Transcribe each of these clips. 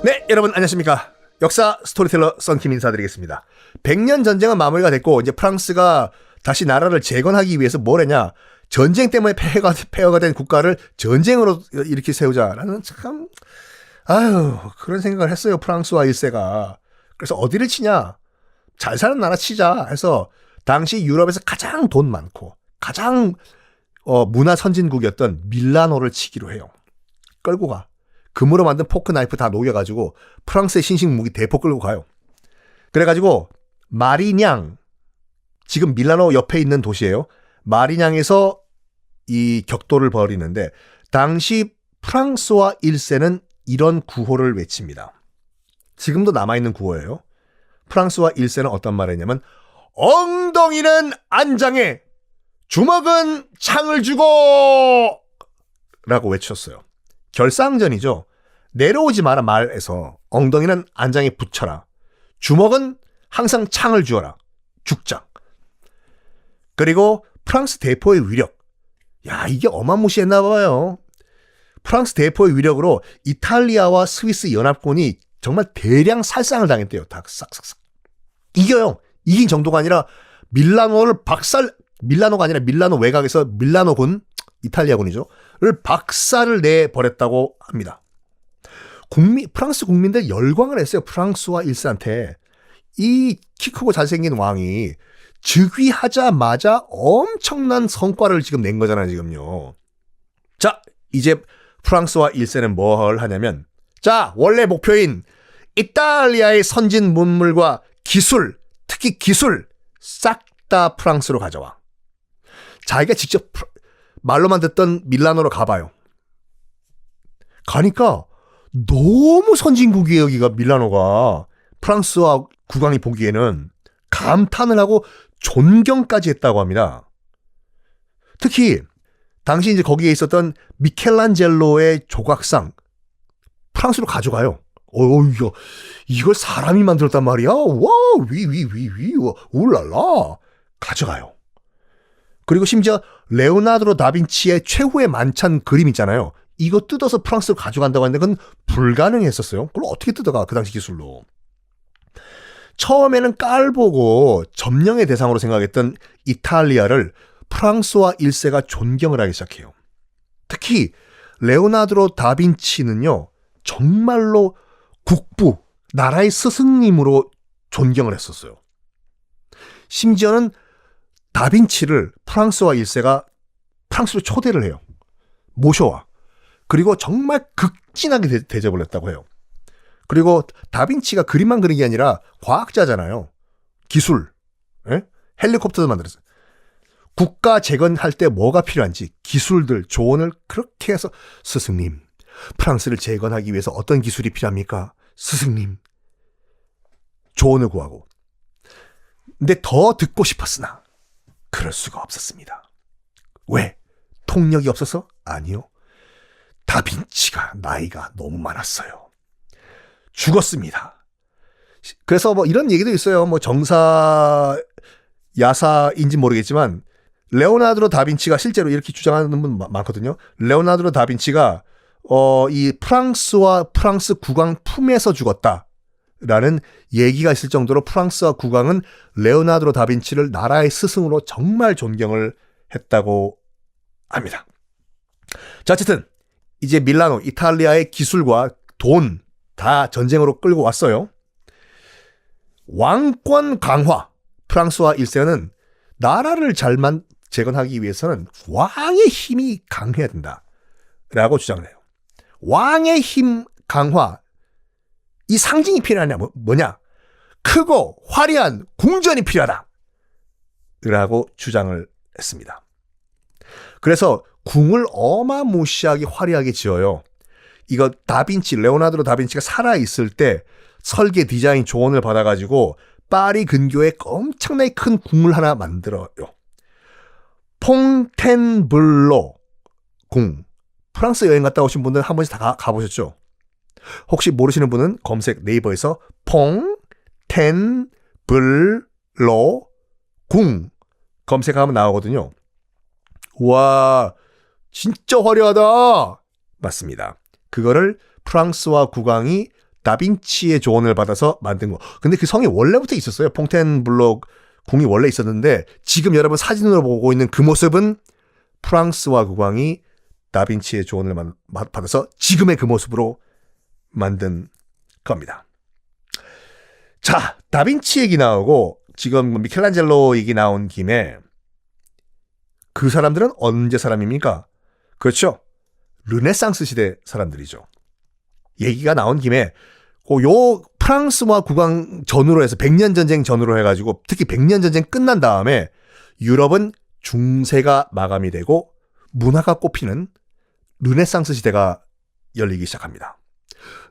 네, 여러분 안녕하십니까. 역사 스토리텔러 썬킴 인사드리겠습니다. 100년 전쟁은 마무리가 됐고 이제 프랑스가 다시 나라를 재건하기 위해서 뭘 했냐. 전쟁 때문에 폐허가 된 국가를 전쟁으로 이렇게 세우자라는 참 그런 생각을 했어요. 프랑스와 1세가. 그래서 어디를 치냐. 잘 사는 나라 치자 해서 당시 유럽에서 가장 돈 많고 가장 문화 선진국이었던 밀라노를 치기로 해요. 끌고 가. 금으로 만든 포크 나이프 다 녹여가지고 프랑스의 신식 무기 대포 끌고 가요. 그래가지고 마리냥, 지금 밀라노 옆에 있는 도시예요. 마리냥에서 이 격돌을 벌이는데 당시 프랑스와 1세는 이런 구호를 외칩니다. 지금도 남아있는 구호예요. 프랑스와 1세는 어떤 말을 했냐면 엉덩이는 안장에 주먹은 창을 주고 라고 외쳤어요. 결상전이죠. 내려오지 마라 말에서 엉덩이는 안장에 붙여라. 주먹은 항상 창을 주어라. 죽자. 그리고 프랑스 대포의 위력. 야, 이게 어마무시했나 봐요. 프랑스 대포의 위력으로 이탈리아와 스위스 연합군이 정말 대량 살상을 당했대요. 다 싹싹싹. 이겨요. 이긴 정도가 아니라 밀라노가 아니라 밀라노 외곽에서 밀라노군, 이탈리아군이죠. 를 박살을 내버렸다고 합니다. 프랑스 국민들 열광을 했어요. 프랑스와 1세한테. 이 키 크고 잘생긴 왕이 즉위하자마자 엄청난 성과를 지금 낸 거잖아요, 지금요. 자, 이제 프랑스와 1세는 뭘 하냐면, 자, 원래 목표인 이탈리아의 선진 문물과 기술, 특히 기술, 싹 다 프랑스로 가져와. 자기가 직접 말로만 듣던 밀라노로 가봐요. 가니까 너무 선진국이에요, 여기가 밀라노가. 프랑스와 국왕이 보기에는 감탄을 하고 존경까지 했다고 합니다. 특히 당시 이제 거기에 있었던 미켈란젤로의 조각상 프랑스로 가져가요. 이걸 사람이 만들었단 말이야. 와, 울랄라. 가져가요. 그리고 심지어 레오나르도 다빈치의 최후의 만찬 그림 있잖아요. 이거 뜯어서 프랑스로 가져간다고 했는데 그건 불가능했었어요. 그걸 어떻게 뜯어가, 그 당시 기술로. 처음에는 깔보고 점령의 대상으로 생각했던 이탈리아를 프랑스와 1세가 존경을 하기 시작해요. 특히 레오나르도 다빈치는요, 정말로 국부, 나라의 스승님으로 존경을 했었어요. 심지어는 다빈치를 프랑스와 1세가 프랑스로 초대를 해요. 모셔와. 그리고 정말 극진하게 대접을 했다고 해요. 그리고 다빈치가 그림만 그린 게 아니라 과학자잖아요. 기술, 헬리콥터도 만들었어요. 국가 재건할 때 뭐가 필요한지 기술들, 조언을 그렇게 해서 스승님, 프랑스를 재건하기 위해서 어떤 기술이 필요합니까? 스승님, 조언을 구하고. 근데 더 듣고 싶었으나 그럴 수가 없었습니다. 왜? 통력이 없어서? 아니요. 다빈치가 나이가 너무 많았어요. 죽었습니다. 그래서 뭐 이런 얘기도 있어요. 뭐 정사 야사인지 모르겠지만 레오나르도 다빈치가 실제로 이렇게 주장하는 분 많거든요. 레오나르도 다빈치가 이 프랑스와 프랑스 국왕 품에서 죽었다라는 얘기가 있을 정도로 프랑스와 국왕은 레오나르도 다빈치를 나라의 스승으로 정말 존경을 했다고 합니다. 자, 어쨌든 이제 밀라노, 이탈리아의 기술과 돈 다 전쟁으로 끌고 왔어요. 왕권 강화. 프랑스와 1세는 나라를 잘만 재건하기 위해서는 왕의 힘이 강해야 된다라고 주장을 해요. 왕의 힘 강화. 이 상징이 필요하냐? 뭐냐? 크고 화려한 궁전이 필요하다 라고 주장을 했습니다. 그래서 궁을 어마무시하게 화려하게 지어요. 이거 레오나르도 다빈치가 살아있을 때 설계 디자인 조언을 받아가지고 파리 근교에 엄청나게 큰 궁을 하나 만들어요. 퐁텐블로 궁. 프랑스 여행 갔다 오신 분들 한 번씩 다 가보셨죠? 혹시 모르시는 분은 검색 네이버에서 퐁텐블로 궁 검색하면 나오거든요. 와, 진짜 화려하다. 맞습니다. 그거를 프랑스와 국왕이 다빈치의 조언을 받아서 만든 거. 근데 그 성이 원래부터 있었어요. 퐁텐블로 궁이 원래 있었는데 지금 여러분 사진으로 보고 있는 그 모습은 프랑스와 국왕이 다빈치의 조언을 받아서 지금의 그 모습으로 만든 겁니다. 자, 다빈치 얘기 나오고 지금 미켈란젤로 얘기 나온 김에 그 사람들은 언제 사람입니까? 그렇죠. 르네상스 시대 사람들이죠. 얘기가 나온 김에 요 프랑스와 국왕 전후로 해서 100년 전쟁 전후로 해가지고 특히 100년 전쟁 끝난 다음에 유럽은 중세가 마감이 되고 문화가 꽃피는 르네상스 시대가 열리기 시작합니다.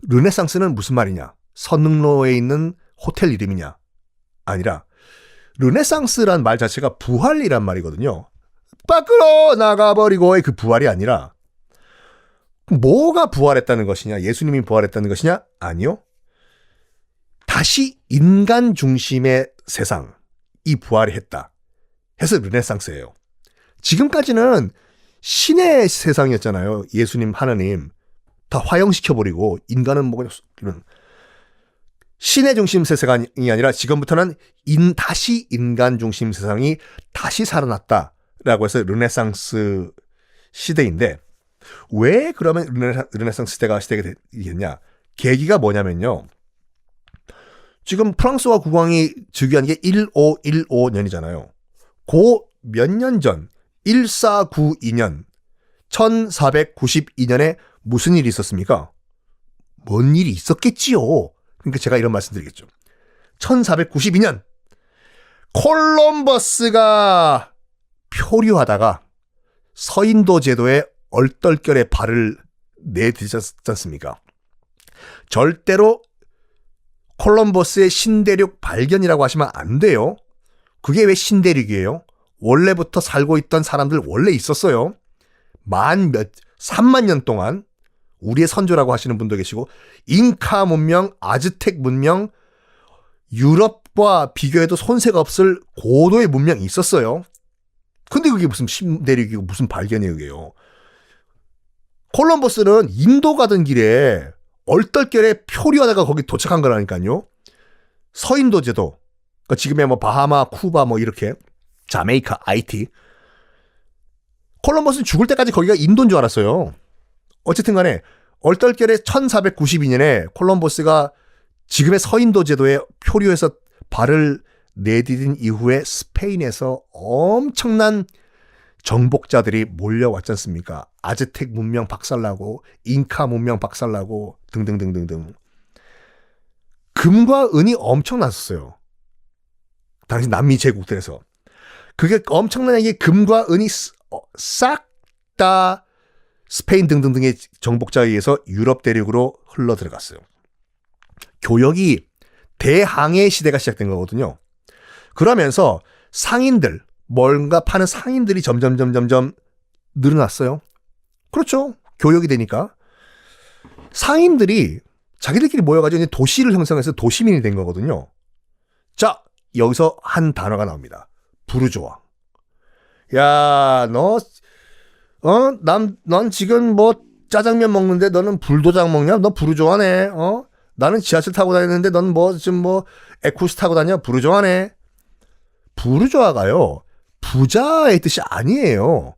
르네상스는 무슨 말이냐? 선릉로에 있는 호텔 이름이냐? 아니라 르네상스란 말 자체가 부활이란 말이거든요. 밖으로 나가버리고의 그 부활이 아니라 뭐가 부활했다는 것이냐? 예수님이 부활했다는 것이냐? 아니요. 다시 인간 중심의 세상이 부활이 했다. 해서 르네상스예요. 지금까지는 신의 세상이었잖아요. 예수님, 하나님 다 화형시켜버리고 인간은 뭐 이런 신의 중심 세상이 아니라 지금부터는 다시 인간 중심 세상이 다시 살아났다라고 해서 르네상스 시대인데 왜 그러면 르네상스 시대가 되겠냐? 계기가 뭐냐면요. 지금 프랑스와 국왕이 즉위한 게 1515년이잖아요. 그 몇 년 전 1492년 1492년에 무슨 일이 있었습니까? 뭔 일이 있었겠지요. 그러니까 제가 이런 말씀 드리겠죠. 1492년 콜럼버스가 표류하다가 서인도 제도에 얼떨결에 발을 내딛었지 않습니까? 절대로 콜럼버스의 신대륙 발견이라고 하시면 안 돼요. 그게 왜 신대륙이에요? 원래부터 살고 있던 사람들 원래 있었어요. 3만 년 동안 우리의 선조라고 하시는 분도 계시고 잉카 문명, 아즈텍 문명, 유럽과 비교해도 손색 없을 고도의 문명이 있었어요. 근데 그게 무슨 신대륙이고 무슨 발견이에요, 그게요. 콜럼버스는 인도 가던 길에 얼떨결에 표류하다가 거기 도착한 거라니까요. 서인도 제도, 그러니까 지금의 뭐 바하마, 쿠바 뭐 이렇게 자메이카, 아이티. 콜럼버스는 죽을 때까지 거기가 인도인 줄 알았어요. 어쨌든 간에 얼떨결에 1492년에 콜럼버스가 지금의 서인도 제도에 표류해서 발을 내디딘 이후에 스페인에서 엄청난 정복자들이 몰려왔지 않습니까? 아즈텍 문명 박살나고 잉카 문명 박살나고 등등등등등. 금과 은이 엄청났었어요. 당시 남미 제국들에서. 그게 엄청나게 금과 은이 싹 다 스페인 등등등의 정복자에 의해서 유럽 대륙으로 흘러 들어갔어요. 교역이 대항해 시대가 시작된 거거든요. 그러면서 상인들, 뭔가 파는 상인들이 점점 늘어났어요. 그렇죠. 교역이 되니까. 상인들이 자기들끼리 모여가지고 도시를 형성해서 도시민이 된 거거든요. 자, 여기서 한 단어가 나옵니다. 부르조아. 야, 난 지금 뭐 짜장면 먹는데 너는 불도장 먹냐? 너 부르조아네. 나는 지하철 타고 다니는데 넌 지금 에쿠스 타고 다녀? 부르조아네. 부르조아가요. 부자의 뜻이 아니에요.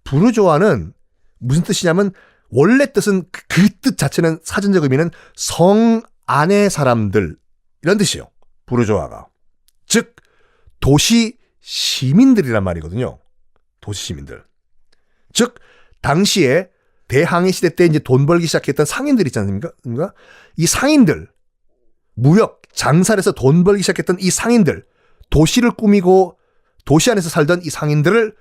부르조아는 무슨 뜻이냐면 원래 뜻은 그 뜻 자체는 사전적 의미는 성 안의 사람들 이런 뜻이에요. 부르조아가. 즉 도시 시민들이란 말이거든요. 도시 시민들. 즉 당시에 대항해 시대 때 이제 돈 벌기 시작했던 상인들 있지 않습니까? 이 상인들 무역 장사를 해서 돈 벌기 시작했던 이 상인들 도시를 꾸미고 도시 안에서 살던 이 상인들을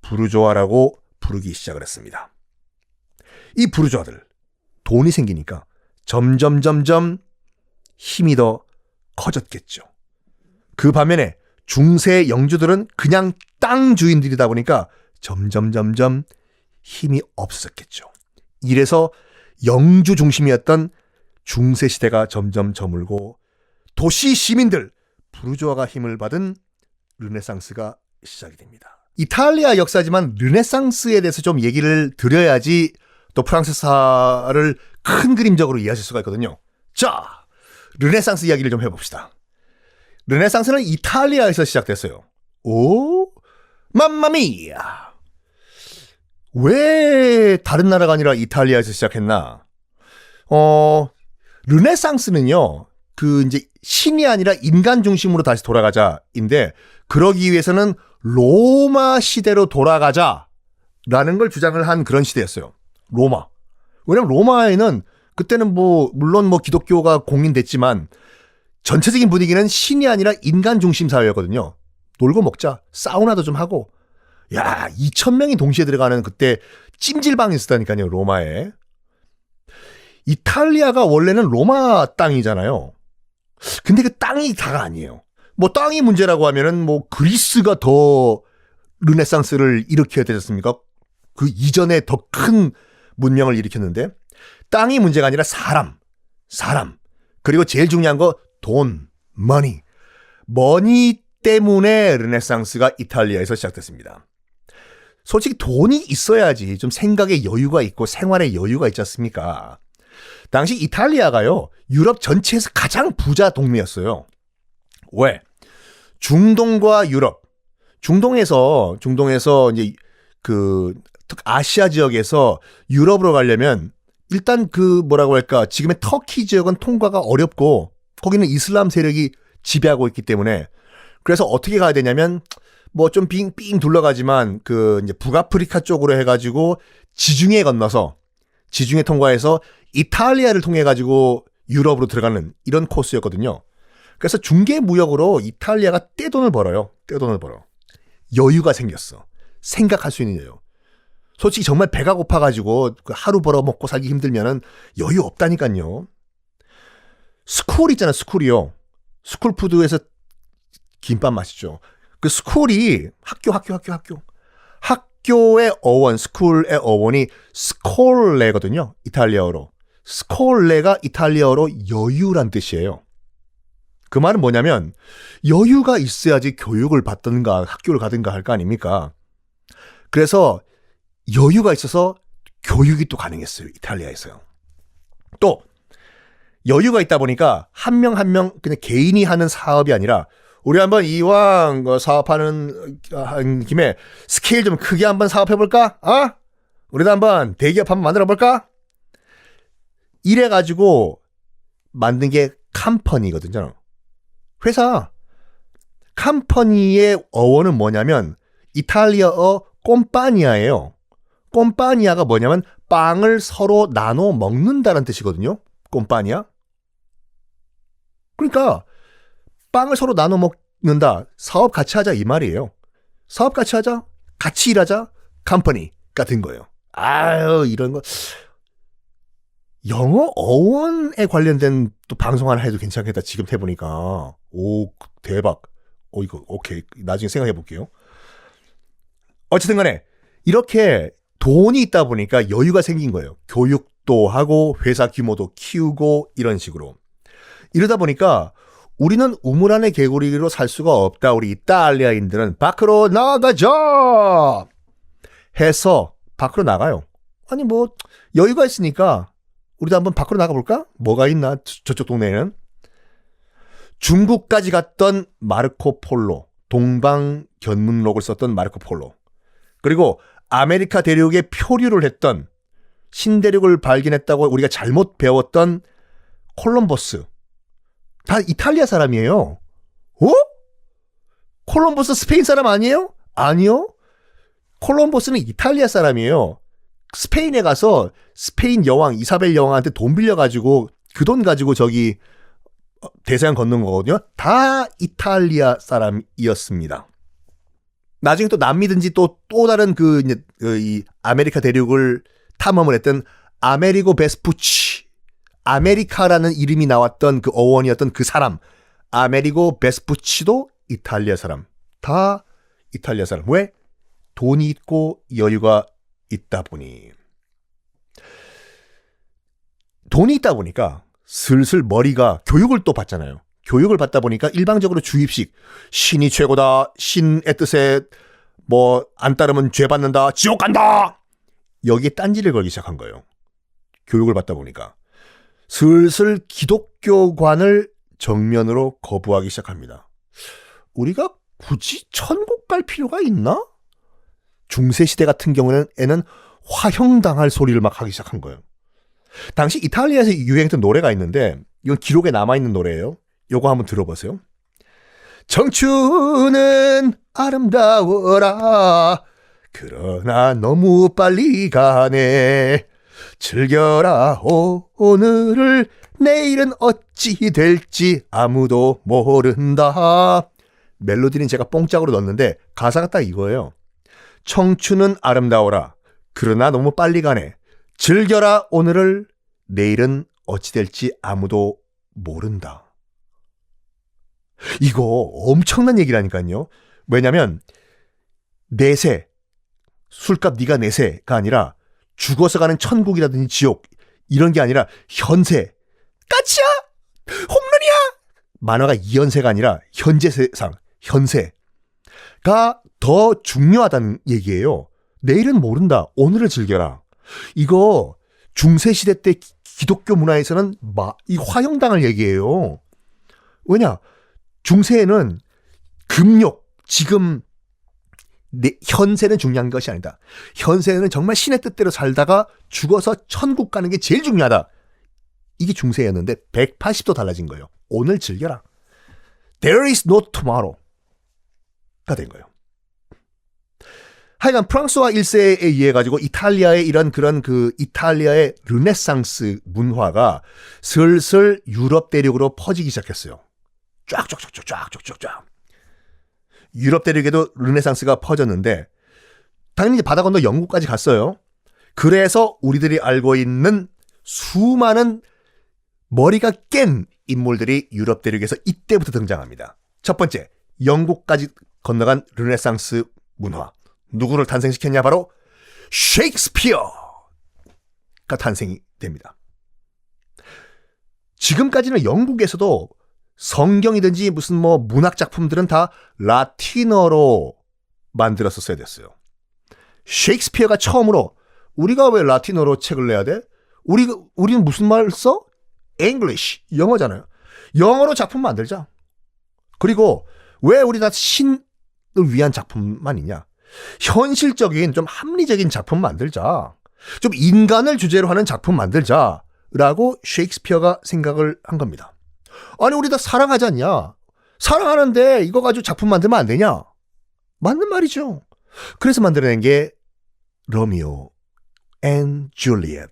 부르조아라고 부르기 시작을 했습니다. 이 부르조아들 돈이 생기니까 점점 힘이 더 커졌겠죠. 그 반면에 중세 영주들은 그냥 땅 주인들이다 보니까 점점 힘이 없었겠죠. 이래서 영주 중심이었던 중세 시대가 점점 저물고 도시 시민들 부르조아가 힘을 받은 르네상스가 시작이 됩니다. 이탈리아 역사지만 르네상스에 대해서 좀 얘기를 드려야지 또 프랑스사를 큰 그림적으로 이해하실 수가 있거든요. 자, 르네상스 이야기를 좀 해봅시다. 르네상스는 이탈리아에서 시작됐어요. 오, 맘마미야. 왜 다른 나라가 아니라 이탈리아에서 시작했나? 르네상스는요, 이제 신이 아니라 인간 중심으로 다시 돌아가자인데, 그러기 위해서는 로마 시대로 돌아가자라는 걸 주장을 한 그런 시대였어요. 로마. 왜냐면 로마에는 그때는 물론 기독교가 공인됐지만, 전체적인 분위기는 신이 아니라 인간 중심 사회였거든요. 놀고 먹자, 사우나도 좀 하고, 야, 2,000명이 동시에 들어가는 그때 찜질방이 있었다니까요, 로마에. 이탈리아가 원래는 로마 땅이잖아요. 근데 그 땅이 다가 아니에요. 땅이 문제라고 하면은 그리스가 더 르네상스를 일으켜야 되지 않습니까? 그 이전에 더 큰 문명을 일으켰는데, 땅이 문제가 아니라 사람. 그리고 제일 중요한 거 돈, 머니 때문에 르네상스가 이탈리아에서 시작됐습니다. 솔직히 돈이 있어야지 좀 생각에 여유가 있고 생활에 여유가 있지 않습니까? 당시 이탈리아가요, 유럽 전체에서 가장 부자 동네였어요. 왜? 중동과 유럽. 중동에서 이제 아시아 지역에서 유럽으로 가려면 일단 뭐라고 할까, 지금의 터키 지역은 통과가 어렵고 거기는 이슬람 세력이 지배하고 있기 때문에, 그래서 어떻게 가야 되냐면 좀 빙 둘러가지만 이제 북아프리카 쪽으로 해가지고 지중해 건너서 지중해 통과해서 이탈리아를 통해 가지고 유럽으로 들어가는 이런 코스였거든요. 그래서 중개 무역으로 이탈리아가 떼돈을 벌어요. 여유가 생겼어. 생각할 수 있는 여유. 솔직히 정말 배가 고파가지고 하루 벌어 먹고 살기 힘들면은 여유 없다니까요. 스쿨 있잖아, 스쿨이요. 스쿨푸드에서 김밥 맛있죠. 그 스쿨이 학교의 어원, 스쿨의 어원이 스콜레거든요. 이탈리아어로. 스콜레가 이탈리아어로 여유란 뜻이에요. 그 말은 뭐냐면 여유가 있어야지 교육을 받든가 학교를 가든가 할 거 아닙니까? 그래서 여유가 있어서 교육이 또 가능했어요. 이탈리아에서요. 또 여유가 있다 보니까 한 명 한 명 그냥 개인이 하는 사업이 아니라, 우리 한번 이왕 사업하는 김에 스케일 좀 크게 한번 사업해볼까? 우리도 한번 대기업 한번 만들어볼까? 이래가지고 만든 게 컴퍼니거든요. 회사. 컴퍼니의 어원은 뭐냐면 이탈리아어 꼼파니아예요. 꼼파니아가 뭐냐면 빵을 서로 나눠 먹는다는 뜻이거든요. 꼼파니아. 그러니까 빵을 서로 나눠 먹는다. 사업 같이 하자 이 말이에요. 사업 같이 하자. 같이 일하자. 컴퍼니가 된 거예요. 아유, 이런 거. 영어 어원에 관련된 또 방송 하나 해도 괜찮겠다. 지금 해보니까. 오, 대박. 이거 오케이. 나중에 생각해 볼게요. 어쨌든 간에 이렇게 돈이 있다 보니까 여유가 생긴 거예요. 교육도 하고 회사 규모도 키우고 이런 식으로. 이러다 보니까 우리는 우물 안의 개구리로 살 수가 없다. 우리 이탈리아인들은 밖으로 나가자 해서 밖으로 나가요. 아니 여유가 있으니까 우리도 한번 밖으로 나가볼까? 뭐가 있나? 저쪽 동네에는. 중국까지 갔던 마르코 폴로, 동방견문록을 썼던 마르코 폴로, 그리고 아메리카 대륙에 표류를 했던, 신대륙을 발견했다고 우리가 잘못 배웠던 콜럼버스. 다 이탈리아 사람이에요. 콜럼버스 스페인 사람 아니에요? 아니요. 콜럼버스는 이탈리아 사람이에요. 스페인에 가서 스페인 여왕 이사벨 여왕한테 돈 빌려가지고 그 돈 가지고 저기 대서양 건넌 거거든요. 다 이탈리아 사람이었습니다. 나중에 또 남미든지 또 다른 이 아메리카 대륙을 탐험을 했던 아메리고 베스푸치, 아메리카라는 이름이 나왔던 그 어원이었던 그 사람, 아메리고 베스푸치도 이탈리아 사람. 다 이탈리아 사람. 왜? 돈이 있고 여유가 있다 보니. 돈이 있다 보니까 슬슬 머리가, 교육을 또 받잖아요. 교육을 받다 보니까 일방적으로 주입식, 신이 최고다, 신의 뜻에 안 따르면 죄 받는다, 지옥 간다, 여기에 딴지를 걸기 시작한 거예요. 교육을 받다 보니까. 슬슬 기독교관을 정면으로 거부하기 시작합니다. 우리가 굳이 천국 갈 필요가 있나? 중세시대 같은 경우에는 화형당할 소리를 막 하기 시작한 거예요. 당시 이탈리아에서 유행했던 노래가 있는데 이건 기록에 남아있는 노래예요. 요거 한번 들어보세요. 청춘은 아름다워라 그러나 너무 빨리 가네 즐겨라 오늘을 내일은 어찌 될지 아무도 모른다. 멜로디는 제가 뽕짝으로 넣었는데 가사가 딱 이거예요. 청춘은 아름다워라 그러나 너무 빨리 가네 즐겨라 오늘을 내일은 어찌 될지 아무도 모른다. 이거 엄청난 얘기라니까요. 왜냐면 내세 술값 네가 내세가 아니라 죽어서 가는 천국이라든지 지옥 이런 게 아니라 현세 까치야 홈런이야 만화가 이현세가 아니라 현재 세상 현세가 더 중요하다는 얘기예요. 내일은 모른다 오늘을 즐겨라. 이거 중세시대 때 기독교 문화에서는 이 화형당을 얘기해요. 왜냐 중세에는 금욕 지금 현세는 중요한 것이 아니다. 현세는 정말 신의 뜻대로 살다가 죽어서 천국 가는 게 제일 중요하다. 이게 중세였는데 180도 달라진 거예요. 오늘 즐겨라. There is no tomorrow가 된 거예요. 하여간 프랑스와 1세에 의해 가지고 이탈리아의 이런 그런 이탈리아의 르네상스 문화가 슬슬 유럽 대륙으로 퍼지기 시작했어요. 쫙. 유럽 대륙에도 르네상스가 퍼졌는데 당연히 바다 건너 영국까지 갔어요. 그래서 우리들이 알고 있는 수많은 머리가 깬 인물들이 유럽 대륙에서 이때부터 등장합니다. 첫 번째, 영국까지 건너간 르네상스 문화. 누구를 탄생시켰냐? 바로 셰익스피어가 탄생이 됩니다. 지금까지는 영국에서도 성경이든지 무슨 문학 작품들은 다 라틴어로 만들었었어야 됐어요. 셰익스피어가 처음으로 우리가 왜 라틴어로 책을 내야 돼? 우리는 무슨 말 써? English, 영어잖아요. 영어로 작품 만들자. 그리고 왜 우리 다 신을 위한 작품만 있냐? 현실적인 좀 합리적인 작품 만들자. 좀 인간을 주제로 하는 작품 만들자라고 셰익스피어가 생각을 한 겁니다. 아니 우리 다 사랑하지 않냐? 사랑하는데 이거 가지고 작품 만들면 안 되냐? 맞는 말이죠. 그래서 만들어낸 게 로미오 앤 줄리엣.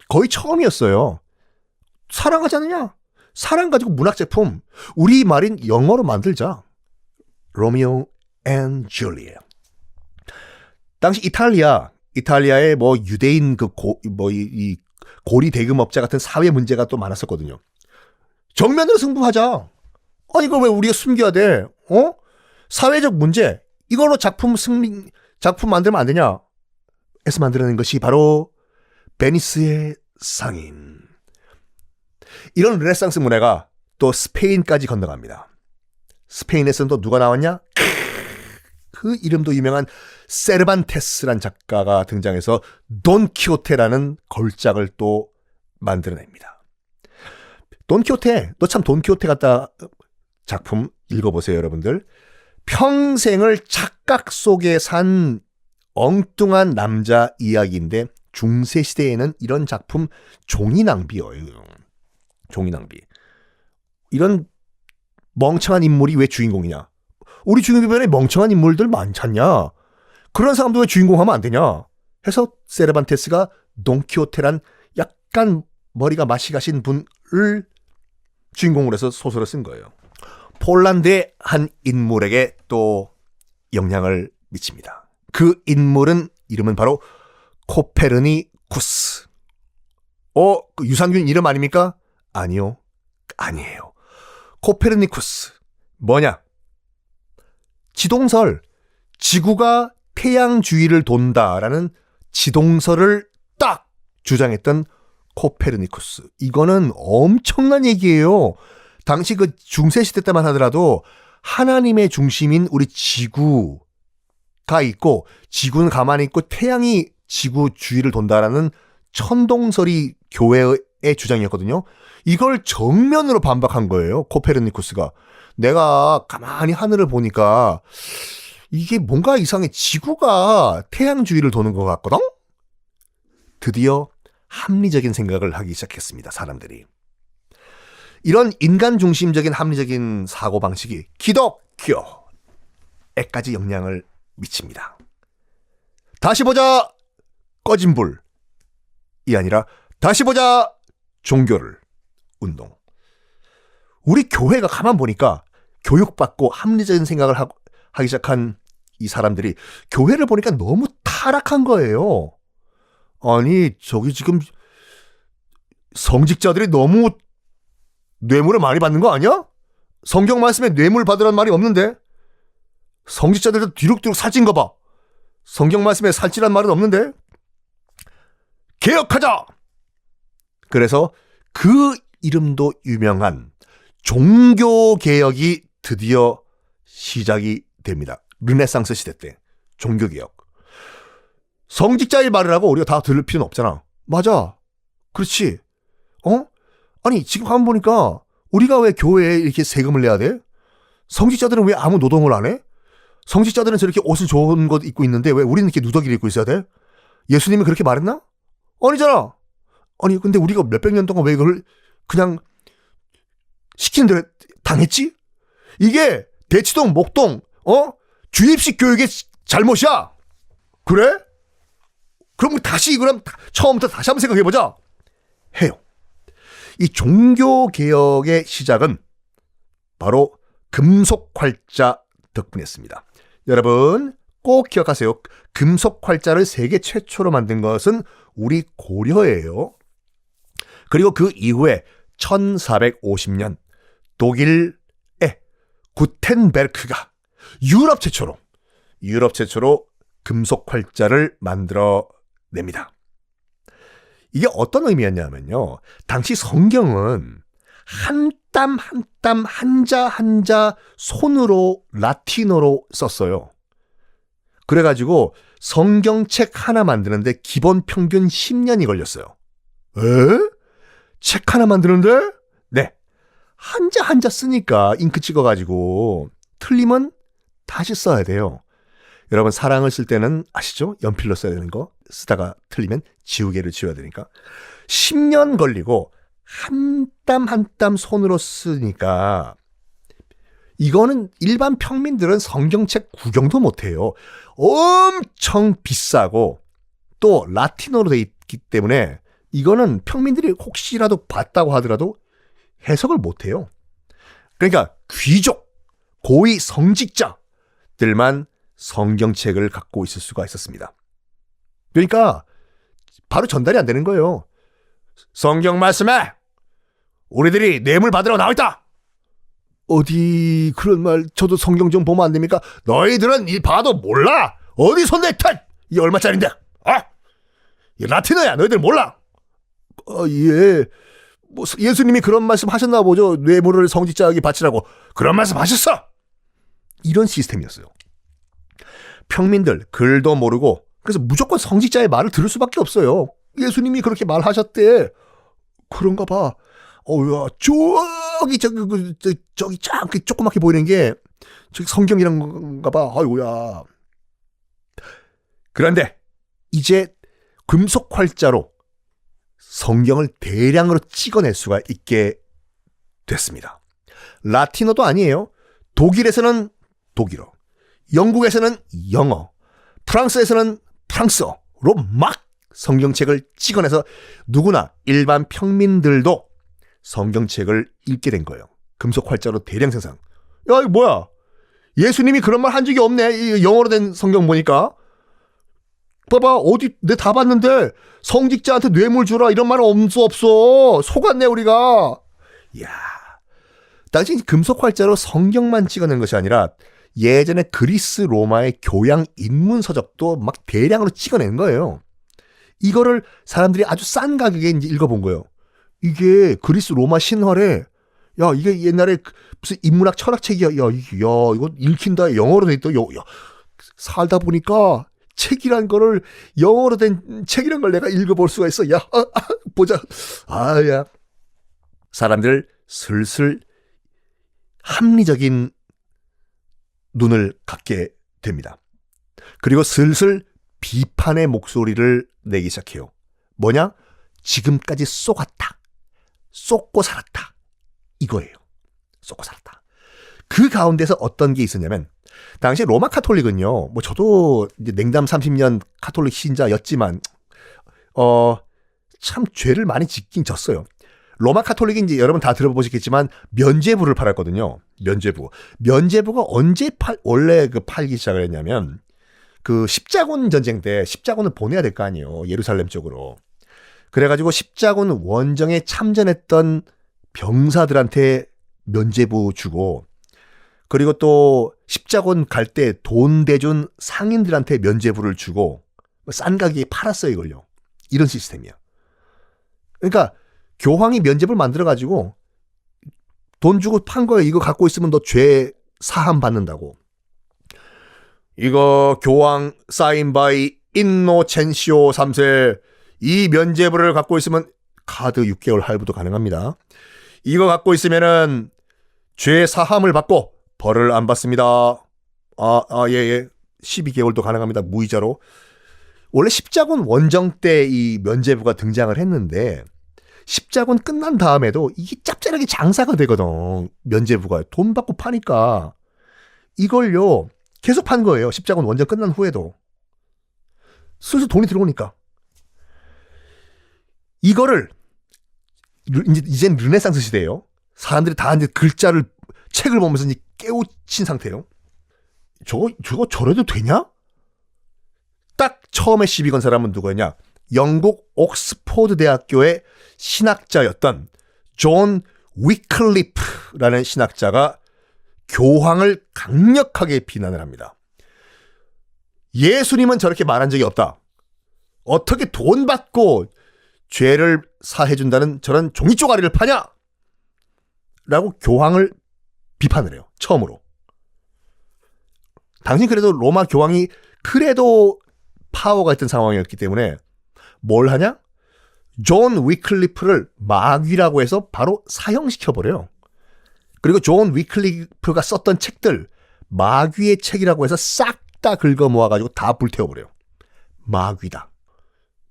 거의 처음이었어요. 사랑하지 않느냐? 사랑 가지고 문학제품 우리 말인 영어로 만들자. 로미오 앤 줄리엣. 당시 이탈리아에 유대인 이 고리 대금업자 같은 사회 문제가 또 많았었거든요. 정면으로 승부하자. 이걸 왜 우리가 숨겨야 돼? 사회적 문제 이걸로 작품 만들면 안 되냐? 해서 만들어낸 것이 바로 베니스의 상인. 이런 르네상스 문화가 또 스페인까지 건너갑니다. 스페인에서는 또 누가 나왔냐? 그 이름도 유명한 세르반테스란 작가가 등장해서 돈키호테라는 걸작을 또 만들어냅니다. 돈키호테, 너 참 돈키호테 같다 작품 읽어보세요, 여러분들. 평생을 착각 속에 산 엉뚱한 남자 이야기인데 중세시대에는 이런 작품 종이 낭비예요. 종이 낭비. 이런 멍청한 인물이 왜 주인공이냐? 우리 주변에 멍청한 인물들 많잖냐? 그런 사람도 왜 주인공 하면 안 되냐? 해서 세르반테스가 돈키호테란 약간 머리가 맛이 가신 분을 주인공으로 해서 소설을 쓴 거예요. 폴란드의 한 인물에게 또 영향을 미칩니다. 그 인물은 이름은 바로 코페르니쿠스. 그 유산균 이름 아닙니까? 아니요. 아니에요. 코페르니쿠스. 뭐냐? 지동설. 지구가 태양 주위를 돈다라는 지동설을 딱 주장했던 코페르니쿠스. 이거는 엄청난 얘기예요. 당시 그 중세시대 때만 하더라도 하나님의 중심인 우리 지구가 있고 지구는 가만히 있고 태양이 지구 주위를 돈다라는 천동설이 교회에 주장이었거든요. 이걸 정면으로 반박한 거예요. 코페르니쿠스가. 내가 가만히 하늘을 보니까 이게 뭔가 이상해. 지구가 태양 주위를 도는 것 같거든? 드디어 합리적인 생각을 하기 시작했습니다. 사람들이. 이런 인간 중심적인 합리적인 사고방식이 기독교에까지 영향을 미칩니다. 다시 보자 꺼진 불이 아니라 다시 보자 종교를 운동. 우리 교회가 가만 보니까 교육받고 합리적인 생각을 하기 시작한 이 사람들이 교회를 보니까 너무 타락한 거예요. 아니 저기 지금 성직자들이 너무 뇌물을 많이 받는 거 아니야? 성경 말씀에 뇌물 받으라는 말이 없는데. 성직자들도 뒤룩뒤룩 살찐 거 봐. 성경 말씀에 살찌란 말은 없는데. 개혁하자. 그래서 그 이름도 유명한 종교개혁이 드디어 시작이 됩니다. 르네상스 시대 때 종교개혁. 성직자의 말을 하고 우리가 다 들을 필요는 없잖아. 맞아. 그렇지. 아니 지금 한번 보니까 우리가 왜 교회에 이렇게 세금을 내야 돼? 성직자들은 왜 아무 노동을 안 해? 성직자들은 저렇게 옷을 좋은 것 입고 있는데 왜 우리는 이렇게 누더기를 입고 있어야 돼? 예수님이 그렇게 말했나? 아니잖아. 아니 근데 우리가 몇백 년 동안 왜 이걸 그냥 시키는 대로 당했지? 이게 대치동, 목동, 주입식 교육의 잘못이야. 그래? 그럼 처음부터 다시 한번 생각해보자. 해요. 이 종교개혁의 시작은 바로 금속활자 덕분이었습니다. 여러분 꼭 기억하세요. 금속활자를 세계 최초로 만든 것은 우리 고려예요. 그리고 그 이후에 1450년 독일의 구텐베르크가 유럽 최초로 금속활자를 만들어냅니다. 이게 어떤 의미였냐면요. 당시 성경은 한 땀 한 땀 한자 한자 손으로 라틴어로 썼어요. 그래가지고 성경책 하나 만드는데 기본 평균 10년이 걸렸어요. 에? 책 하나 만드는데? 네. 한자 한자 쓰니까 잉크 찍어가지고 틀리면 다시 써야 돼요. 여러분 사랑을 쓸 때는 아시죠? 연필로 써야 되는 거. 쓰다가 틀리면 지우개를 지워야 되니까. 10년 걸리고 한 땀 한 땀 손으로 쓰니까 이거는 일반 평민들은 성경책 구경도 못해요. 엄청 비싸고 또 라틴어로 돼 있기 때문에 이거는 평민들이 혹시라도 봤다고 하더라도 해석을 못해요. 그러니까 귀족, 고위 성직자들만 성경책을 갖고 있을 수가 있었습니다. 그러니까 바로 전달이 안 되는 거예요. 성경 말씀에 우리들이 뇌물 받으러 나와있다. 어디 그런 말 저도 성경 좀 보면 안 됩니까? 너희들은 이 봐도 몰라. 어디서 내 탓? 이 얼마짜린데? 이 라틴어야. 너희들 몰라. 예. 뭐 예수님이 그런 말씀 하셨나 보죠. 뇌물을 성직자에게 바치라고. 그런 말씀 하셨어. 이런 시스템이었어요. 평민들 글도 모르고 그래서 무조건 성직자의 말을 들을 수밖에 없어요. 예수님이 그렇게 말하셨대. 그런가 봐. 야, 저기 쫙 조그맣게 보이는 게 저기 성경이란 건가 봐. 아이고야. 그런데 이제 금속 활자로 성경을 대량으로 찍어낼 수가 있게 됐습니다. 라틴어도 아니에요. 독일에서는 독일어, 영국에서는 영어, 프랑스에서는 프랑스어로 막 성경책을 찍어내서 누구나 일반 평민들도 성경책을 읽게 된 거예요. 금속 활자로 대량 생산. 야, 이거 뭐야? 예수님이 그런 말 한 적이 없네. 영어로 된 성경 보니까. 봐봐, 어디 내 다 봤는데 성직자한테 뇌물 주라 이런 말은 없어. 속았네 우리가. 이야, 당시 금속 활자로 성경만 찍어낸 것이 아니라 예전에 그리스 로마의 교양 인문 서적도 막 대량으로 찍어낸 거예요. 이거를 사람들이 아주 싼 가격에 이제 읽어본 거예요. 이게 그리스 로마 신화래. 야, 이게 옛날에 무슨 인문학 철학책이야. 야, 이거 읽힌다. 영어로 돼 있다. 야, 살다 보니까 책이란 거를 영어로 된 책이란 걸 내가 읽어볼 수가 있어. 야, 보자. 아야. 사람들 슬슬 합리적인 눈을 갖게 됩니다. 그리고 슬슬 비판의 목소리를 내기 시작해요. 뭐냐? 지금까지 쏘았다. 쏟고 살았다. 이거예요. 쏟고 살았다. 그 가운데서 어떤 게 있었냐면 당시 로마 카톨릭은요. 뭐 저도 이제 냉담 30년 카톨릭 신자였지만 참 죄를 많이 짓긴 졌어요. 로마 카톨릭이 이제 여러분 다 들어보시겠지만 면죄부를 팔았거든요. 면죄부가 언제 원래 팔기 시작을 했냐면 그 십자군 전쟁 때 십자군을 보내야 될 거 아니에요. 예루살렘 쪽으로. 그래가지고 십자군 원정에 참전했던 병사들한테 면죄부 주고 그리고 또 십자군 갈 때 돈 대준 상인들한테 면죄부를 주고 싼 가격에 팔았어요 이걸요. 이런 시스템이야. 그러니까 교황이 면죄부를 만들어가지고 돈 주고 판 거예요. 이거 갖고 있으면 너 죄 사함 받는다고. 이거 교황 사인 바이 인노첸시오 3세 이 면죄부를 갖고 있으면 카드 6개월 할부도 가능합니다. 이거 갖고 있으면은 죄 사함을 받고 벌을 안 받습니다. 예. 12개월도 가능합니다. 무이자로. 원래 십자군 원정 때 이 면죄부가 등장을 했는데 십자군 끝난 다음에도 이게 짭짤하게 장사가 되거든. 면죄부가 돈 받고 파니까 이걸요 계속 판 거예요. 십자군 원정 끝난 후에도 슬슬 돈이 들어오니까 이거를 이젠 르네상스 시대예요. 사람들이 다 이제 글자를 책을 보면서 이제 깨우친 상태예요. 저거 저래도 되냐? 딱 처음에 시비 건 사람은 누구였냐? 영국 옥스포드 대학교의 신학자였던 존 위클리프라는 신학자가 교황을 강력하게 비난을 합니다. 예수님은 저렇게 말한 적이 없다. 어떻게 돈 받고 죄를 사해준다는 저런 종이 쪼가리를 파냐? 라고 교황을 비판을 해요. 처음으로. 당신 그래도 로마 교황이 그래도 파워가 있던 상황이었기 때문에 뭘 하냐? 존 위클리프를 마귀라고 해서 바로 사형시켜버려요. 그리고 존 위클리프가 썼던 책들 마귀의 책이라고 해서 싹 다 긁어 모아가지고 다 불태워버려요. 마귀다.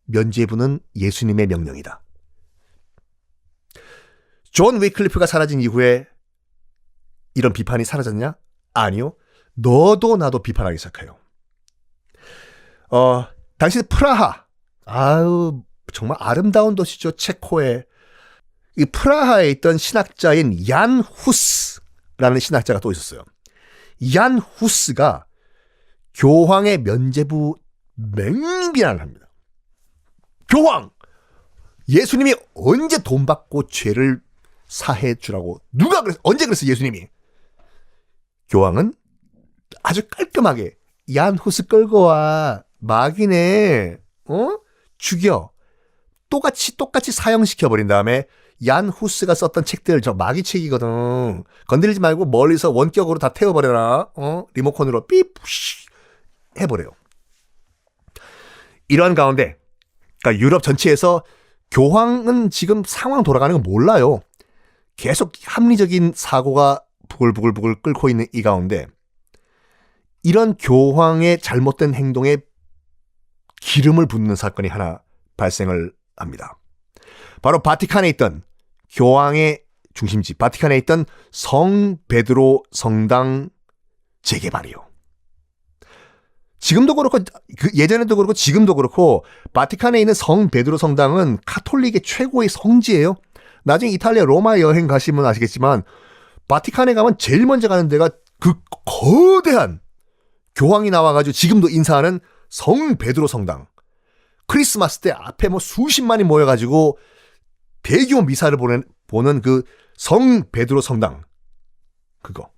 면죄부는 예수님의 명령이다. 존 위클리프가 사라진 이후에 이런 비판이 사라졌냐? 아니요. 너도 나도 비판하기 시작해요. 당시 프라하. 정말 아름다운 도시죠. 체코에. 이 프라하에 있던 신학자인 얀 후스라는 신학자가 또 있었어요. 얀 후스가 교황의 면죄부 맹비난을 합니다. 교황! 예수님이 언제 돈 받고 죄를 사해 주라고 누가 그랬어? 언제 그랬어 예수님이? 교황은 아주 깔끔하게 얀 후스 끌고 와. 마귀네. 죽여. 똑같이 사형시켜버린 다음에 얀 후스가 썼던 책들 저 마귀 책이거든. 건드리지 말고 멀리서 원격으로 다 태워버려라. 리모컨으로 삐 해버려요. 이러한 가운데 그러니까 유럽 전체에서 교황은 지금 상황 돌아가는 거 몰라요. 계속 합리적인 사고가 부글부글 끓고 있는 이 가운데 이런 교황의 잘못된 행동에 기름을 붓는 사건이 하나 발생을 합니다. 바로 바티칸에 있던 교황의 중심지 바티칸에 있던 성 베드로 성당 재개발이요. 지금도 그렇고 예전에도 그렇고 지금도 그렇고 바티칸에 있는 성 베드로 성당은 카톨릭의 최고의 성지예요. 나중에 이탈리아 로마 여행 가시면 아시겠지만 바티칸에 가면 제일 먼저 가는 데가 그 거대한 교황이 나와가지고 지금도 인사하는 성 베드로 성당. 크리스마스 때 앞에 뭐 수십만이 모여가지고 대규모 미사를 보는 그 성 베드로 성당. 그거.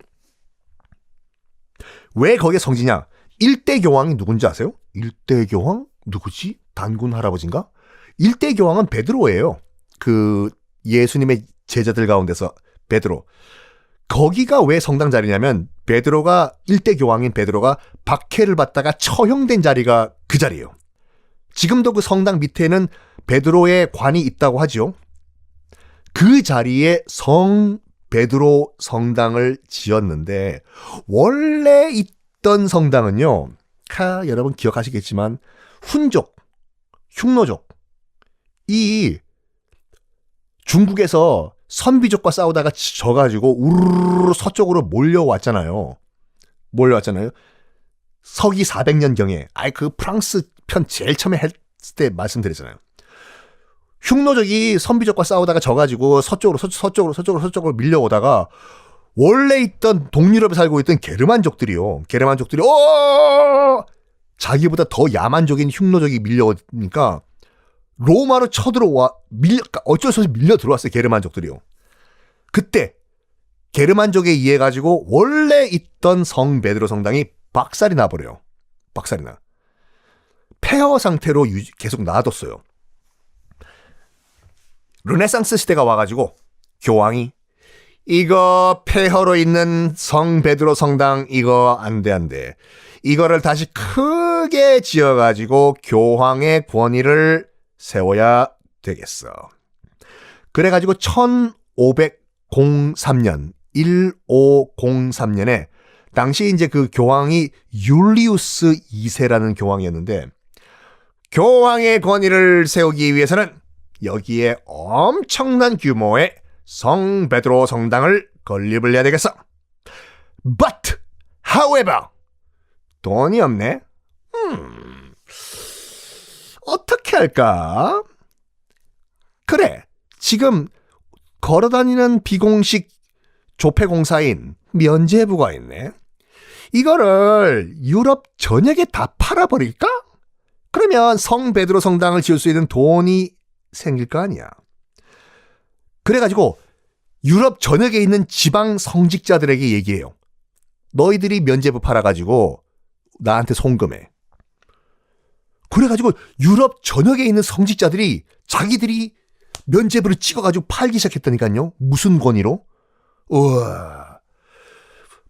왜 거기에 성지냐? 1대 교황이 누군지 아세요? 1대 교황? 누구지? 단군 할아버지인가? 1대 교황은 베드로예요. 그 예수님의 제자들 가운데서 베드로. 거기가 왜 성당 자리냐면 베드로가 1대 교황인 베드로가 박해를 받다가 처형된 자리가 그 자리예요. 지금도 그 성당 밑에는 베드로의 관이 있다고 하죠. 그 자리에 성 베드로 성당을 지었는데 원래 있던 성당은요. 여러분 기억하시겠지만 훈족, 흉노족 이 중국에서 선비족과 싸우다가 져가지고 우르르 서쪽으로 몰려왔잖아요. 서기 400년경에 그 프랑스 편 제일 처음에 했을 때 말씀드렸잖아요. 흉노족이 선비족과 싸우다가 져가지고 서쪽으로 밀려오다가 원래 있던 동유럽에 살고 있던 게르만족들이 자기보다 더 야만족인 흉노족이 밀려오니까 로마로 쳐들어와 어쩔 수 없이 밀려 들어왔어요. 게르만족들이요. 그때 게르만족에 의해 가지고 원래 있던 성 베드로 성당이 박살이 나버려요. 폐허 상태로 계속 놔뒀어요. 르네상스 시대가 와가지고 교황이 이거 폐허로 있는 성 베드로 성당 이거 안 돼. 이거를 다시 크게 지어가지고 교황의 권위를 세워야 되겠어. 그래가지고 1503년에 당시 이제 그 교황이 율리우스 2세라는 교황이었는데 교황의 권위를 세우기 위해서는 여기에 엄청난 규모의 성 베드로 성당을 건립을 해야 되겠어. But, however, 돈이 없네. 어떻게 할까? 그래, 지금 걸어다니는 비공식 조폐공사인 면제부가 있네. 이거를 유럽 전역에 다 팔아버릴까? 그러면 성 베드로 성당을 지을 수 있는 돈이 생길 거 아니야. 그래가지고 유럽 전역에 있는 지방 성직자들에게 얘기해요. 너희들이 면제부 팔아가지고 나한테 송금해. 그래가지고 유럽 전역에 있는 성직자들이 자기들이 면제부를 찍어가지고 팔기 시작했다니까요. 무슨 권위로? 우와.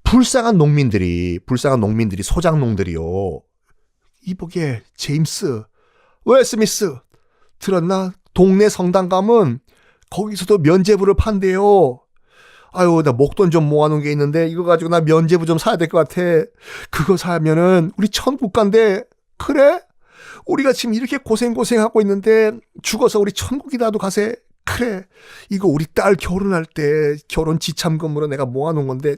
불쌍한 농민들이 소장농들이요. 이보게 제임스, 웨스미스 들었나? 동네 성당 가면 거기서도 면제부를 판대요. 아유, 나 목돈 좀 모아놓은 게 있는데 이거 가지고 나 면제부 좀 사야 될 것 같아. 그거 사면은 우리 천국 간대. 그래? 우리가 지금 이렇게 고생하고 있는데 죽어서 우리 천국이라도 가세. 그래. 이거 우리 딸 결혼할 때 결혼 지참금으로 내가 모아놓은 건데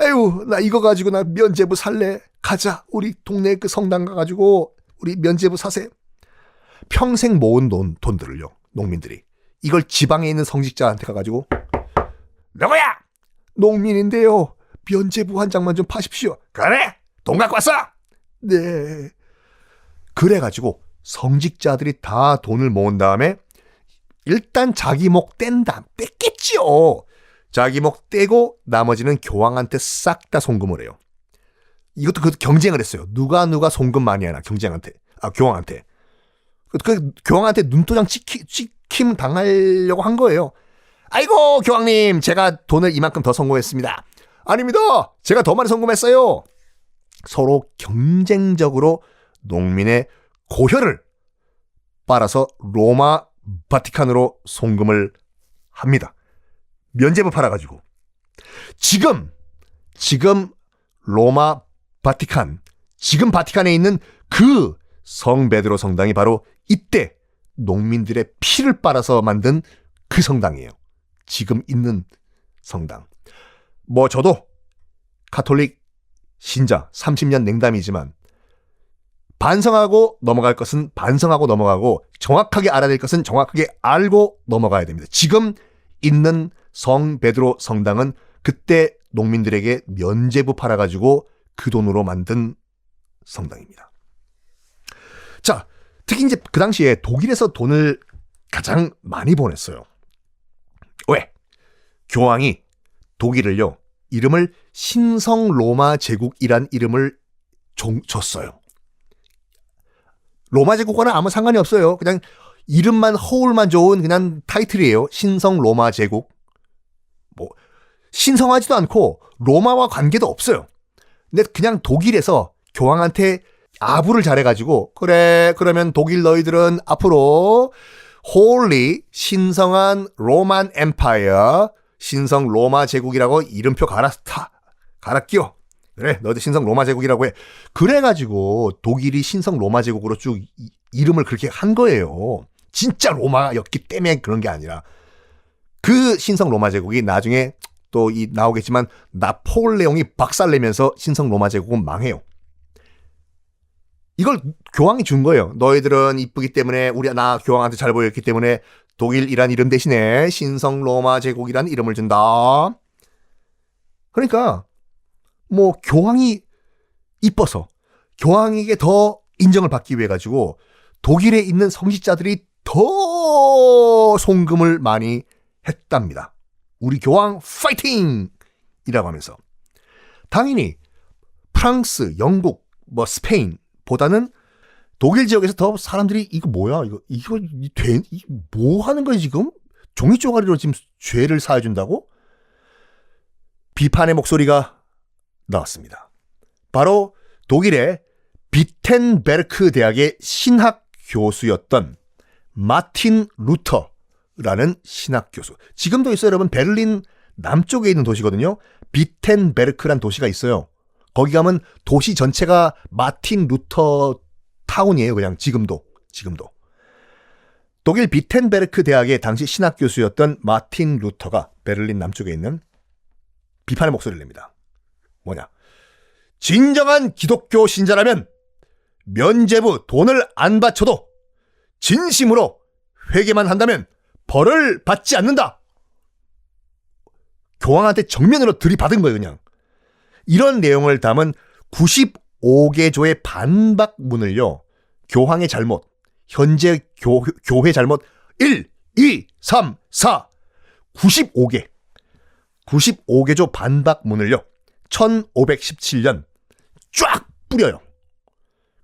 에휴, 나 이거 가지고 나 면제부 살래. 가자. 우리 동네 그 성당 가가지고 우리 면제부 사세. 평생 모은 돈들을요. 농민들이. 이걸 지방에 있는 성직자한테 가가지고 누구야? 농민인데요. 면제부 한 장만 좀 파십시오. 그래? 돈 갖고 왔어? 네. 그래가지고 성직자들이 다 돈을 모은 다음에 일단 자기 목 뺐겠지요. 자기 목 떼고 나머지는 교황한테 싹 다 송금을 해요. 이것도 경쟁을 했어요. 누가 송금 많이 하나 교황한테. 그 교황한테 눈도장 찍힘 당하려고 한 거예요. 아이고 교황님, 제가 돈을 이만큼 더 송금했습니다. 아닙니다. 제가 더 많이 송금했어요. 서로 경쟁적으로 농민의 고혈을 빨아서 로마 바티칸으로 송금을 합니다. 면제부 팔아가지고. 지금 로마 바티칸, 지금 바티칸에 있는 그 성 베드로 성당이 바로 이때 농민들의 피를 빨아서 만든 그 성당이에요. 지금 있는 성당. 뭐 저도 가톨릭 신자 30년 냉담이지만 반성하고 넘어갈 것은 반성하고 넘어가고 정확하게 알아야 될 것은 정확하게 알고 넘어가야 됩니다. 지금 있는 성 베드로 성당은 그때 농민들에게 면제부 팔아가지고 그 돈으로 만든 성당입니다. 자, 특히 이제 그 당시에 독일에서 돈을 가장 많이 보냈어요. 왜? 교황이 독일을요, 이름을 신성 로마 제국이란 이름을 줬어요. 로마 제국과는 아무 상관이 없어요. 그냥 이름만 허울만 좋은 그냥 타이틀이에요. 신성 로마 제국. 뭐 신성하지도 않고 로마와 관계도 없어요. 근데 그냥 독일에서 교황한테 아부를 잘해가지고 그래 그러면 독일 너희들은 앞으로 홀리 신성한 로만 엠파이어 신성 로마 제국이라고 이름표 갈아 끼워. 그래 너희들 신성 로마 제국이라고 해. 그래가지고 독일이 신성 로마 제국으로 쭉 이름을 그렇게 한 거예요. 진짜 로마였기 때문에 그런 게 아니라 그 신성 로마 제국이 나중에 또 나오겠지만 나폴레옹이 박살내면서 신성 로마 제국은 망해요. 이걸 교황이 준 거예요. 너희들은 이쁘기 때문에 나 교황한테 잘 보였기 때문에 독일이란 이름 대신에 신성 로마 제국이란 이름을 준다. 그러니까 뭐 교황이 이뻐서 교황에게 더 인정을 받기 위해 가지고 독일에 있는 성직자들이 더 송금을 많이 했답니다. 우리 교황 파이팅! 이라고 하면서. 당연히 프랑스, 영국, 스페인 보다는 독일 지역에서 더 사람들이 이거 뭐야? 이거 뭐 하는 거야 지금? 종이 쪼가리로 지금 죄를 사해준다고? 비판의 목소리가 나왔습니다. 바로 독일의 비텐베르크 대학의 신학 교수였던 마틴 루터라는 신학 교수. 지금도 있어요, 여러분. 베를린 남쪽에 있는 도시거든요. 비텐베르크란 도시가 있어요. 거기 가면 도시 전체가 마틴 루터 타운이에요. 그냥 지금도. 독일 비텐베르크 대학의 당시 신학 교수였던 마틴 루터가 베를린 남쪽에 있는 비판의 목소리를 냅니다. 뭐냐? 진정한 기독교 신자라면 면죄부 돈을 안 바쳐도 진심으로 회개만 한다면 벌을 받지 않는다. 교황한테 정면으로 들이받은 거예요, 그냥. 이런 내용을 담은 95개조의 반박문을요. 교황의 잘못, 현재 교회 잘못 1, 2, 3, 4, 95개조 반박문을요. 1517년 쫙 뿌려요.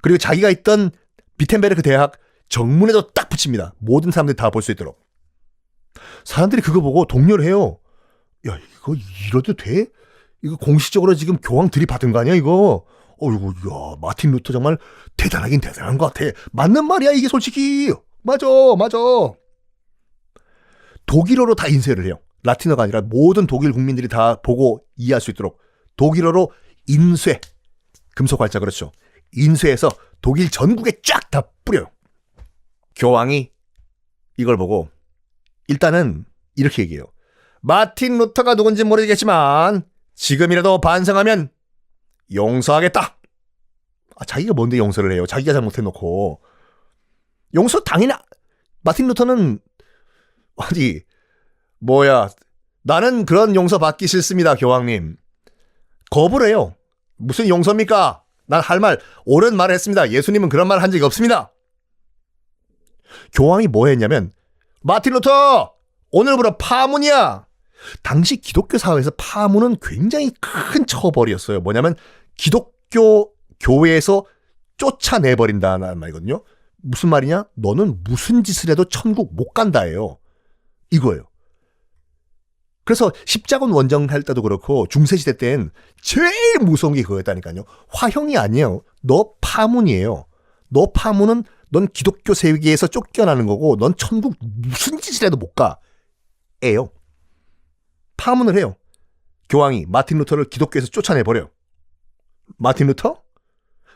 그리고 자기가 있던 비텐베르크 대학 정문에도 딱 붙입니다. 모든 사람들이 다 볼 수 있도록. 사람들이 그거 보고 독려를 해요. 야, 이거 이러도 돼? 이거 공식적으로 지금 교황 들이받은 거 아니야, 이거? 야, 마틴 루터 정말 대단하긴 대단한 것 같아. 맞는 말이야, 이게 솔직히. 맞아. 독일어로 다 인쇄를 해요. 라틴어가 아니라 모든 독일 국민들이 다 보고 이해할 수 있도록 독일어로 인쇄. 금속 활자 그렇죠. 인쇄해서 독일 전국에 쫙 다 뿌려요. 교황이 이걸 보고 일단은 이렇게 얘기해요. 마틴 루터가 누군지 모르겠지만 지금이라도 반성하면 용서하겠다. 자기가 뭔데 용서를 해요. 자기가 잘못해놓고. 용서 당연히 마틴 루터는 나는 그런 용서 받기 싫습니다, 교황님. 거부를 해요. 무슨 용서입니까? 난 할 말, 옳은 말을 했습니다. 예수님은 그런 말 한 적이 없습니다. 교황이 뭐 했냐면, 마틴 루터! 오늘부로 파문이야! 당시 기독교 사회에서 파문은 굉장히 큰 처벌이었어요. 뭐냐면, 기독교 교회에서 쫓아내버린다는 말이거든요. 무슨 말이냐? 너는 무슨 짓을 해도 천국 못 간다예요. 이거예요. 그래서 십자군 원정 할 때도 그렇고 중세시대 때는 제일 무서운 게 그거였다니까요. 화형이 아니에요. 너 파문이에요. 너 파문은 넌 기독교 세계에서 쫓겨나는 거고 넌 천국 무슨 짓을 해도 못 가. 에요. 파문을 해요. 교황이 마틴 루터를 기독교에서 쫓아내버려요. 마틴 루터?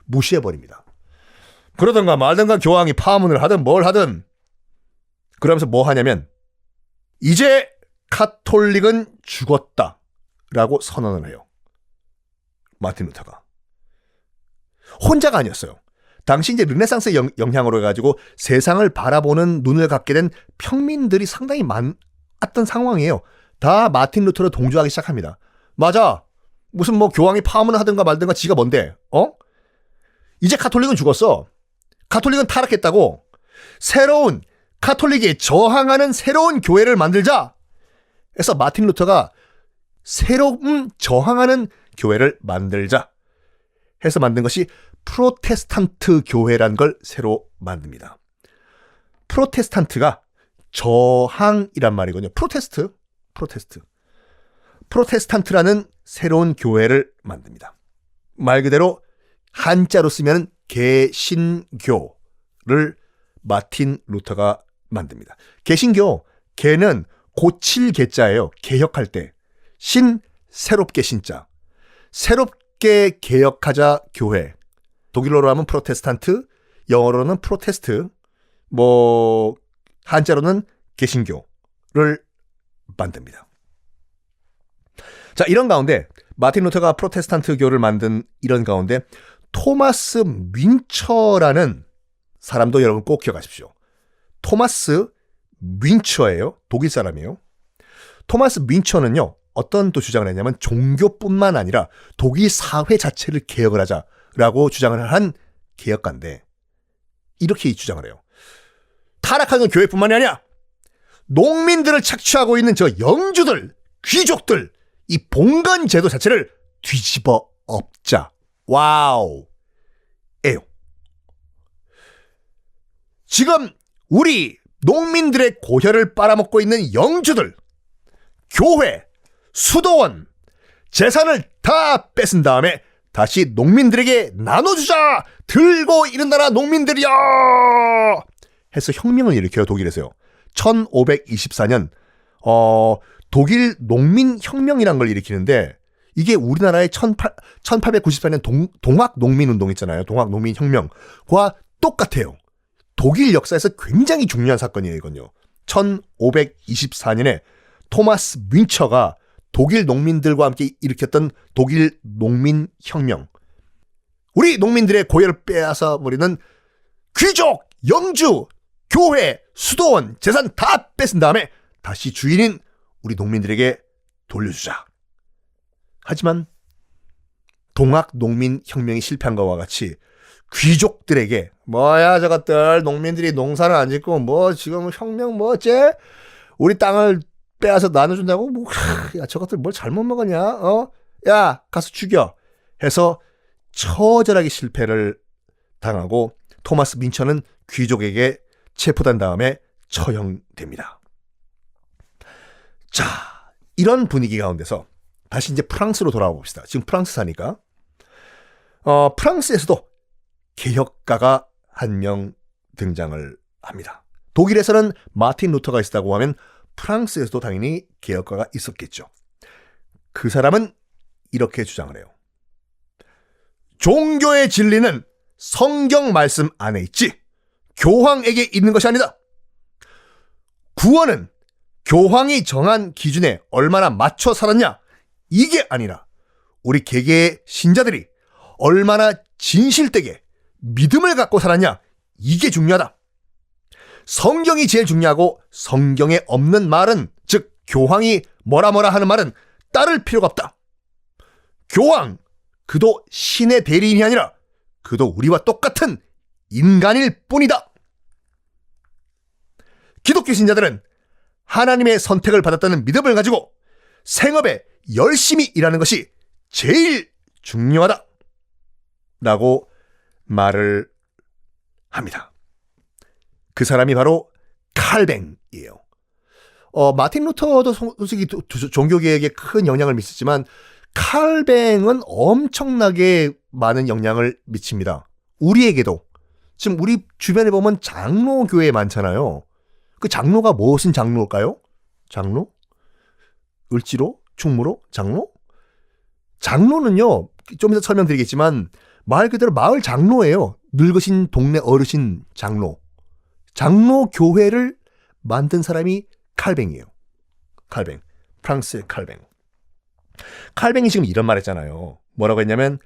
무시해버립니다. 그러던가 말던가 교황이 파문을 하든 뭘 하든 그러면서 뭐 하냐면 이제 카톨릭은 죽었다 라고 선언을 해요. 마틴 루터가. 혼자가 아니었어요. 당시 이제 르네상스의 영향으로 해가지고 세상을 바라보는 눈을 갖게 된 평민들이 상당히 많았던 상황이에요. 다 마틴 루터를 동조하기 시작합니다. 맞아. 무슨 교황이 파문을 하든가 말든가 지가 뭔데? 이제 카톨릭은 죽었어. 카톨릭은 타락했다고. 새로운 카톨릭에 저항하는 새로운 교회를 만들자. 그래서 마틴 루터가 새로운 저항하는 교회를 만들자 해서 만든 것이 프로테스탄트 교회란 걸 새로 만듭니다. 프로테스탄트가 저항이란 말이거든요. 프로테스탄트라는 새로운 교회를 만듭니다. 말 그대로 한자로 쓰면 개신교를 마틴 루터가 만듭니다. 개신교, 개는 고칠 개자예요. 개혁할 때. 신, 새롭게 신자. 새롭게 개혁하자 교회. 독일어로 하면 프로테스탄트, 영어로는 프로테스트, 한자로는 개신교를 만듭니다. 자, 이런 가운데 마틴 루터가 프로테스탄트교를 만든 이런 가운데 토마스 윈처라는 사람도 여러분 꼭 기억하십시오. 토마스 윈처예요. 독일 사람이에요. 토마스 윈처는요, 어떤 또 주장을 했냐면 종교뿐만 아니라 독일 사회 자체를 개혁을 하자라고 주장을 한 개혁가인데, 이렇게 주장을 해요. 타락하는 교회뿐만이 아니라 농민들을 착취하고 있는 저 영주들, 귀족들, 이 봉건 제도 자체를 뒤집어 엎자. 와우. 에요. 지금 우리 농민들의 고혈을 빨아먹고 있는 영주들, 교회, 수도원, 재산을 다 뺏은 다음에 다시 농민들에게 나눠주자! 들고 일어나라 농민들이여! 해서 혁명을 일으켜요, 독일에서요. 1524년 독일 농민혁명이란 걸 일으키는데, 이게 우리나라의 1898년 동학농민운동 있잖아요. 동학농민혁명과 똑같아요. 독일 역사에서 굉장히 중요한 사건이에요, 이건요. 1524년에 토마스 윈처가 독일 농민들과 함께 일으켰던 독일 농민혁명. 우리 농민들의 고열을 빼앗아 버리는 귀족, 영주, 교회, 수도원, 재산 다 뺏은 다음에 다시 주인인 우리 농민들에게 돌려주자. 하지만 동학농민혁명이 실패한 것과 같이 귀족들에게 뭐야 저것들 농민들이 농사를 안 짓고 지금 혁명 어째 우리 땅을 빼앗아 나눠준다고 야 저것들 뭘 잘못 먹었냐 야 가서 죽여 해서 처절하게 실패를 당하고 토마스 윈처는 귀족에게 체포된 다음에 처형됩니다. 자, 이런 분위기 가운데서 다시 이제 프랑스로 돌아와 봅시다. 지금 프랑스 사니까 프랑스에서도 개혁가가 한 명 등장을 합니다. 독일에서는 마틴 루터가 있었다고 하면 프랑스에서도 당연히 개혁가가 있었겠죠. 그 사람은 이렇게 주장을 해요. 종교의 진리는 성경 말씀 안에 있지 교황에게 있는 것이 아니다. 구원은 교황이 정한 기준에 얼마나 맞춰 살았냐 이게 아니라 우리 개개의 신자들이 얼마나 진실되게 믿음을 갖고 살았냐 이게 중요하다. 성경이 제일 중요하고 성경에 없는 말은 즉 교황이 뭐라 하는 말은 따를 필요가 없다. 교황 그도 신의 대리인이 아니라 그도 우리와 똑같은 인간일 뿐이다. 기독교 신자들은 하나님의 선택을 받았다는 믿음을 가지고 생업에 열심히 일하는 것이 제일 중요하다 라고 말을 합니다. 그 사람이 바로 칼뱅이에요. 마틴 루터도 솔직히 종교개혁에 큰 영향을 미쳤지만 칼뱅은 엄청나게 많은 영향을 미칩니다. 우리에게도. 지금 우리 주변에 보면 장로교회 많잖아요. 그 장로가 무슨 장로일까요? 장로? 을지로? 충무로? 장로? 장로는요, 좀 이따 설명드리겠지만 말 그대로 마을 장로예요. 늙으신 동네 어르신 장로. 장로교회를 만든 사람이 칼뱅이에요. 칼뱅. 프랑스의 칼뱅. 칼뱅이 지금 이런 말 했잖아요. 뭐라고 했냐면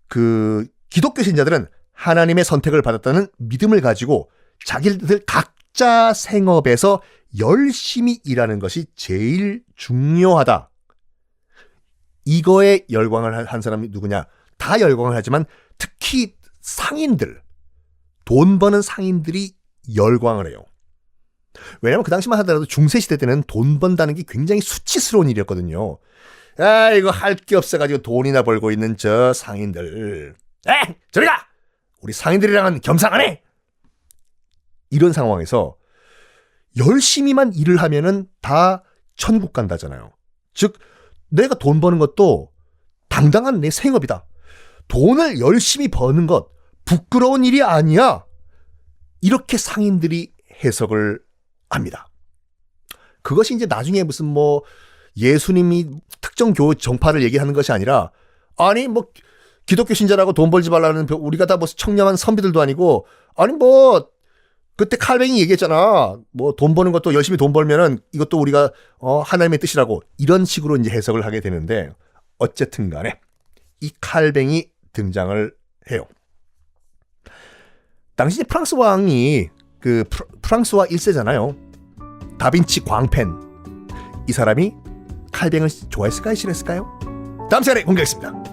그 기독교 신자들은 하나님의 선택을 받았다는 믿음을 가지고 자기들 각자 생업에서 열심히 일하는 것이 제일 중요하다. 이거에 열광을 한 사람이 누구냐? 다 열광을 하지만 특히 상인들, 돈 버는 상인들이 열광을 해요. 왜냐면 그 당시만 하더라도 중세시대 때는 돈 번다는 게 굉장히 수치스러운 일이었거든요. 아, 이거 할 게 없어가지고 돈이나 벌고 있는 저 상인들. 저리 가! 우리 상인들이랑은 겸상 안 해! 이런 상황에서 열심히만 일을 하면은 다 천국 간다잖아요. 즉, 내가 돈 버는 것도 당당한 내 생업이다. 돈을 열심히 버는 것 부끄러운 일이 아니야. 이렇게 상인들이 해석을 합니다. 그것이 이제 나중에 무슨 뭐 예수님이 특정 교 정파를 얘기하는 것이 아니라 아니 뭐 기독교 신자라고 돈 벌지 말라는 우리가 다 뭐 청렴한 선비들도 아니고 아니 뭐 그때 칼뱅이 얘기했잖아. 뭐 돈 버는 것도 열심히 돈 벌면은 이것도 우리가 하나님의 뜻이라고 이런 식으로 이제 해석을 하게 되는데 어쨌든 간에 이 칼뱅이 등장을 해요. 당시 프랑스 왕이 그 프랑스와 1세잖아요. 다빈치 광펜. 이 사람이 칼뱅을 좋아했을까요? 싫어했을까요? 다음 시간에 공개하겠습니다.